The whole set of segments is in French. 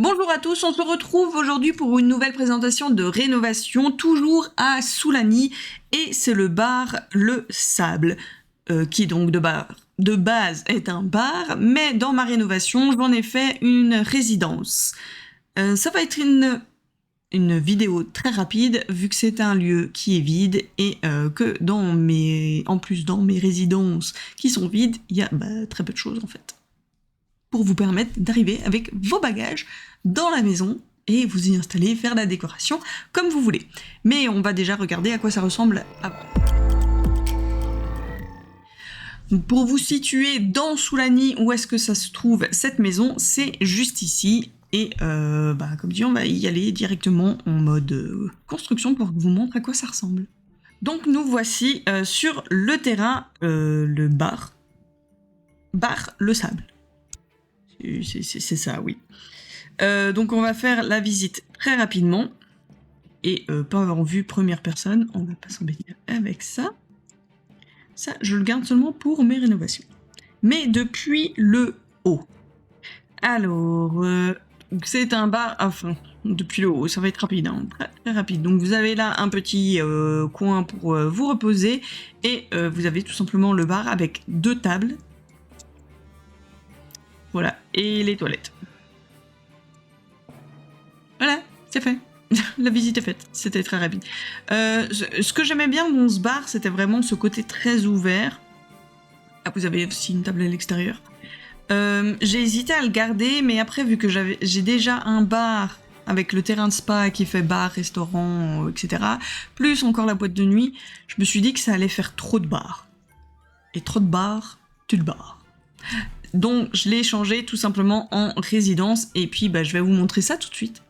Bonjour à tous, on se retrouve aujourd'hui pour une nouvelle présentation de rénovation, toujours à Soulani, et c'est le bar Le Sable, qui donc de base est un bar, mais dans ma rénovation, j'en ai fait une résidence. Ça va être une vidéo très rapide, vu que c'est un lieu qui est vide, et que en plus dans mes résidences qui sont vides, il y a très peu de choses en fait, pour vous permettre d'arriver avec vos bagages dans la maison et vous y installer, faire la décoration comme vous voulez. Mais on va déjà regarder à quoi ça ressemble avant. Pour vous situer dans Soulani, où est-ce que ça se trouve cette maison, c'est juste ici. Et comme dit, on va y aller directement en mode construction pour vous montrer à quoi ça ressemble. Donc nous voici sur le terrain, le bar Le Sable. C'est ça, oui. Donc on va faire la visite très rapidement et pas en vue première personne, on va pas s'embêter avec ça. Ça, je le garde seulement pour mes rénovations. Mais depuis le haut. Alors, c'est un bar, enfin, depuis le haut, ça va être rapide, hein, très, très rapide. Donc vous avez là un petit coin pour vous reposer et vous avez tout simplement le bar avec 2 tables. Voilà, et les toilettes. Voilà, c'est fait. La visite est faite, c'était très rapide. Ce que j'aimais bien dans ce bar, c'était vraiment ce côté très ouvert. Ah, vous avez aussi une table à l'extérieur. J'ai hésité à le garder, mais après, vu que j'ai déjà un bar avec le terrain de spa qui fait bar, restaurant, etc., plus encore la boîte de nuit, je me suis dit que ça allait faire trop de bars. Et trop de bars, tu le barres. Donc, je l'ai changé tout simplement en résidence, et puis je vais vous montrer ça tout de suite.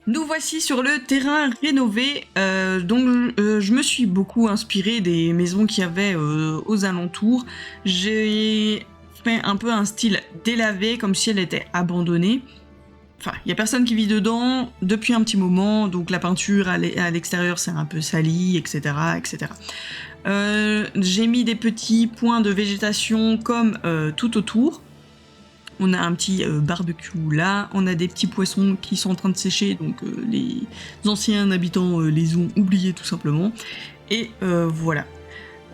Nous voici sur le terrain rénové, je me suis beaucoup inspirée des maisons qu'il y avait aux alentours. J'ai fait un peu un style délavé, comme si elle était abandonnée. Enfin, il n'y a personne qui vit dedans depuis un petit moment, donc la peinture à l'extérieur c'est un peu sali, etc. etc. J'ai mis des petits points de végétation comme tout autour. On a un petit barbecue là, on a des petits poissons qui sont en train de sécher, donc les anciens habitants les ont oubliés tout simplement. Et voilà.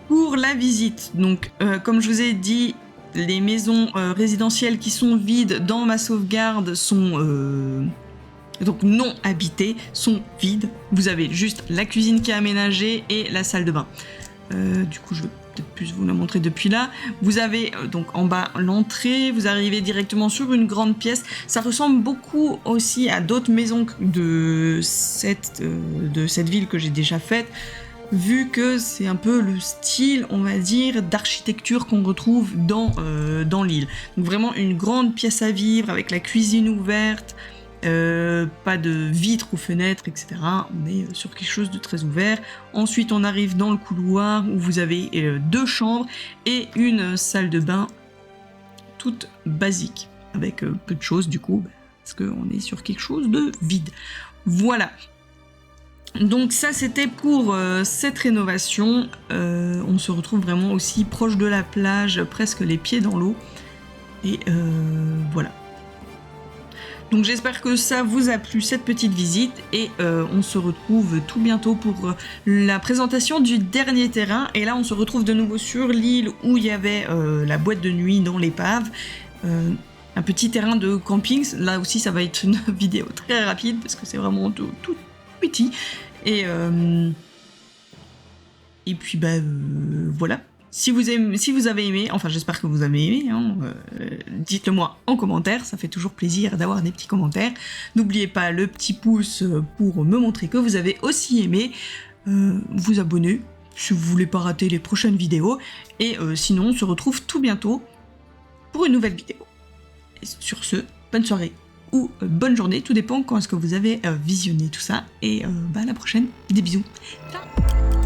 Pour la visite, donc comme je vous ai dit, les maisons résidentielles qui sont vides dans ma sauvegarde sont donc non habitées, sont vides. Vous avez juste la cuisine qui est aménagée et la salle de bain. Du coup, je vais peut-être plus vous la montrer depuis là. Vous avez donc en bas l'entrée, vous arrivez directement sur une grande pièce. Ça ressemble beaucoup aussi à d'autres maisons de cette ville que j'ai déjà faite, vu que c'est un peu le style, on va dire, d'architecture qu'on retrouve dans l'île. Donc vraiment une grande pièce à vivre avec la cuisine ouverte. Pas de vitres ou fenêtres, etc. On est sur quelque chose de très ouvert. Ensuite, on arrive dans le couloir où vous avez 2 chambres et une salle de bain toute basique, avec peu de choses du coup, parce qu'on est sur quelque chose de vide. Voilà. Donc ça, c'était pour cette rénovation. On se retrouve vraiment aussi proche de la plage, presque les pieds dans l'eau. Et voilà. Donc j'espère que ça vous a plu cette petite visite et on se retrouve tout bientôt pour la présentation du dernier terrain. Et là on se retrouve de nouveau sur l'île où il y avait la boîte de nuit dans l'épave. Un petit terrain de camping, là aussi ça va être une vidéo très rapide parce que c'est vraiment tout petit. Et puis voilà. Si vous avez aimé, enfin j'espère que vous avez aimé, hein, dites-le moi en commentaire, ça fait toujours plaisir d'avoir des petits commentaires. N'oubliez pas le petit pouce pour me montrer que vous avez aussi aimé, vous abonner si vous voulez pas rater les prochaines vidéos, et sinon on se retrouve tout bientôt pour une nouvelle vidéo. Et sur ce, bonne soirée ou bonne journée, tout dépend quand est-ce que vous avez visionné tout ça, et à la prochaine, des bisous. Ciao.